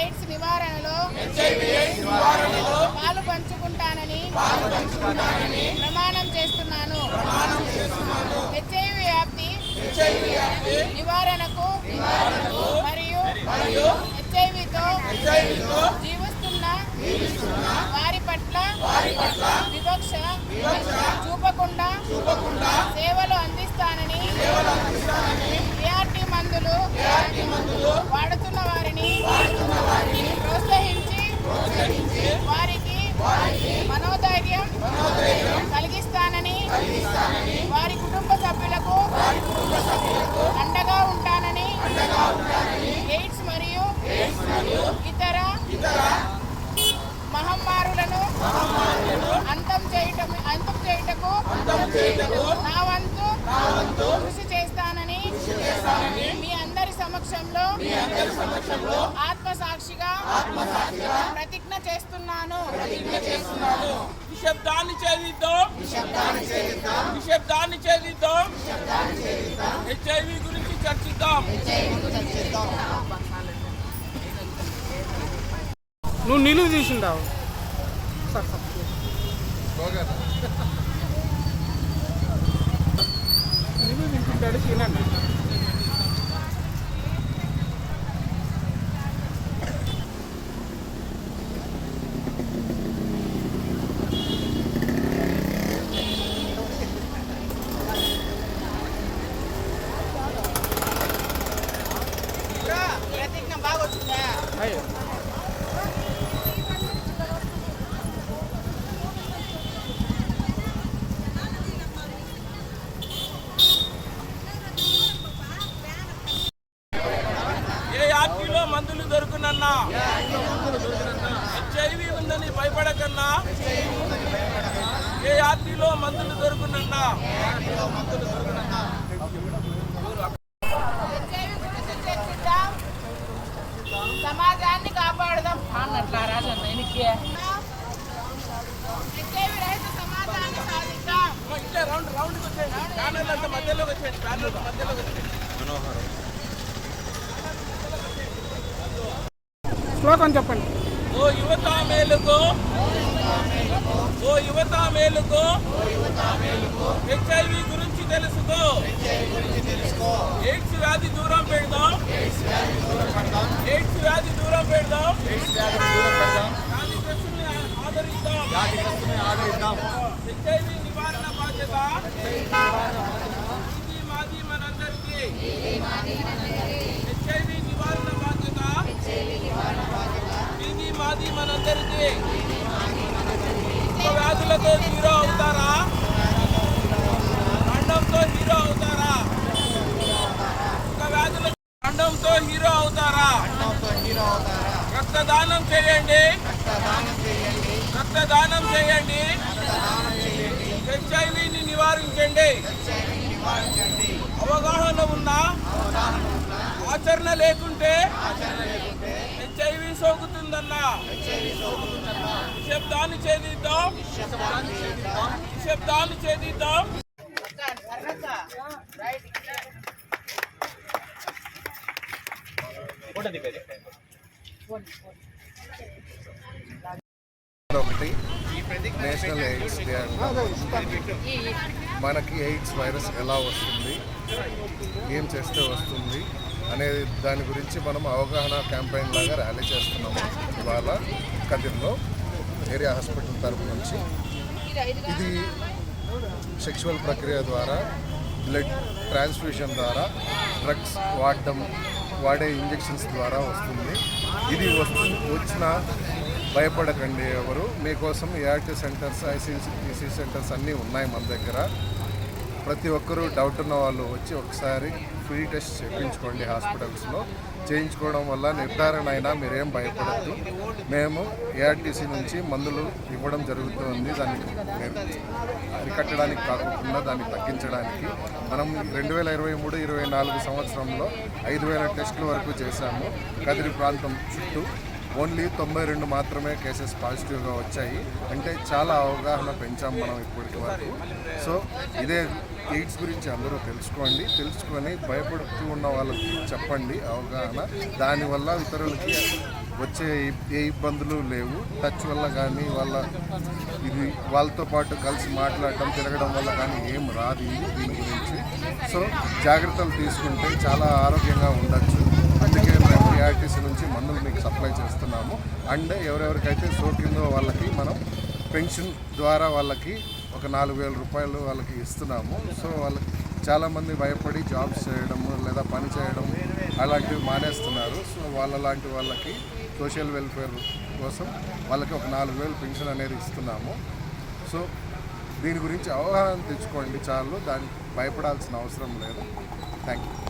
AIDS నివారణలో పాలు పంచుకుంటానని ప్రమాణం చేస్తున్నాను. హెచ్ఐవి వ్యాప్తి నివారణకు మరియు హెచ్ఐవితో జీవిస్తున్న వారి పట్ల వివక్ష చూపకుండా సేవలు అందిస్తానని ఏఆర్టీ మందులు వాడుతున్న వారిని ప్రోత్సహించి వారికి మనోధైర్యం కలిగిస్తానని వారి కుటుంబ సభ్యులకు అండగా ఉంటానని ఎయిడ్స్ మరియు ఇతర మహమ్మారులను అంతం చేయుటకు నా వంతు కృషి చేస్తానని మీ అందరి సమక్షంలో ఆత్మసాక్షిగా ప్రతిజ్ఞ చేస్తున్నాను. నిశ్శబ్దాన్ని ఛేదిద్దాం. హెచ్ఐవి గురించి చర్చిద్దాం. నువ్వు నిలువు తీసిండావు నిలువు తీసింటాడు తినండి. ప్రతిజ్ఞ బాగా వచ్చిందా? ఆర్టీలో మందులు దొరుకునన్నా, హెచ్ఐవి ఉందని భయపడకన్నా, ఏ ఆర్టీలో మందులు దొరుకునన్నా. సమాజాన్ని కాపాడదాం అన్నట్లా రాజన్న ఎనికి హెచ్ఐవి రహిత సమాజాన్ని సాధిద్దాం. ఇట్లా రౌండ్కి వచ్చేయండి, ప్యానల్ అంతా మధ్యలోకి వచ్చేయండి. శ్లోకం చెప్పండి. ఓ యువత మేలుకో, హెచ్ఐవి గురించి తెలుసుకో. ఎయిడ్స్ వ్యాధి దూరం పెడదాం. వ్యాధిగ్రస్తుల్ని ఆదరిద్దాం. హెచ్ఐవి నివారణ బాధ్యత ఇది మాది మనందరికీ. హెచ్ఐవి నివారణ బాధ్యత ఇది మాది మనందరికీ. వ్యాధులతో హీరో అవుతారా? ఖండంతో హీరో అవుతారా? ఖండంతో హీరో అవుతారా? రక్తదానం చేయండి. హెచ్ఐవిని నివారించండి. అవగాహన ఉన్నా ఆచరణ లేకుంటే హెచ్ఐవి సోకుతుందన్నా. నిశ్శబ్దాన్ని ఛేదిద్దాం. ఒకటి నేషనల్ ఎయిడ్స్ డే అంటారు. మనకి ఎయిడ్స్ వైరస్ ఎలా వస్తుంది, ఏం చేస్తే వస్తుంది అనే దాని గురించి మనం అవగాహన క్యాంపెయిన్ లాగా ర్యాలీ చేస్తున్నాము ఇవాళ కదిర్లో ఏరియా హాస్పిటల్ తరపు నుంచి. ఇది సెక్షువల్ ప్రక్రియ ద్వారా, బ్లడ్ ట్రాన్స్ఫ్యూషన్ ద్వారా, డ్రగ్స్ వాడే ఇంజెక్షన్స్ ద్వారా వస్తుంది. ఇది వచ్చిన భయపడకండి ఎవరు. మీకోసం ఏఆర్టీ సెంటర్స్, ఐసీసీ సెంటర్స్ అన్నీ ఉన్నాయి మన దగ్గర. ప్రతి ఒక్కరూ డౌట్ ఉన్న వాళ్ళు వచ్చి ఒకసారి ఫ్రీ టెస్ట్ చేయించుకోండి. హాస్పిటల్స్లో చేయించుకోవడం వల్ల నిర్ధారణ అయినా మీరేం భయపడద్దు. మేము ఏఆర్టీసీ నుంచి మందులు ఇవ్వడం జరుగుతుంది. దాన్ని అరికట్టడానికి కాకుండా దాన్ని తగ్గించడానికి. మనం 2023-24 సంవత్సరంలో 5,000 టెస్టుల వరకు చేశాము కదిరి ప్రాంతం చుట్టూ. ఓన్లీ 92 మాత్రమే కేసెస్ పాజిటివ్గా వచ్చాయి. అంటే చాలా అవగాహన పెంచాం మనం ఇప్పటి వరకు. సో ఇదే ఎయిడ్స్ గురించి అందరూ తెలుసుకొని భయపడుతూ ఉన్న వాళ్ళకి చెప్పండి అవగాహన. దానివల్ల ఇతరులకి వచ్చే ఏ ఇబ్బందులు లేవు. టచ్ వల్ల కానీ వాళ్ళతో పాటు కలిసి మాట్లాడటం తిరగడం వల్ల కానీ ఏం రాదు దీని గురించి. సో జాగ్రత్తలు తీసుకుంటే చాలా ఆరోగ్యంగా ఉండొచ్చు. అందుకే మేము PRTC నుంచి మందులు మీకు సప్లై చేస్తున్నాము. అండ్ ఎవరెవరికైతే సోకిందో వాళ్ళకి మనం పెన్షన్ ద్వారా వాళ్ళకి ఒక 4,000 రూపాయలు వాళ్ళకి ఇస్తున్నాము. సో వాళ్ళకి చాలామంది భయపడి జాబ్స్ చేయడము లేదా పని చేయడం అలాంటివి మానేస్తున్నారు. సో వాళ్ళకి సోషల్ వెల్ఫేర్ కోసం వాళ్ళకి ఒక 4,000 పెన్షన్ అనేది ఇస్తున్నాము. సో దీని గురించి అవగాహన తెచ్చుకోండి చాలు, దానికి భయపడాల్సిన అవసరం లేదు. Thank you.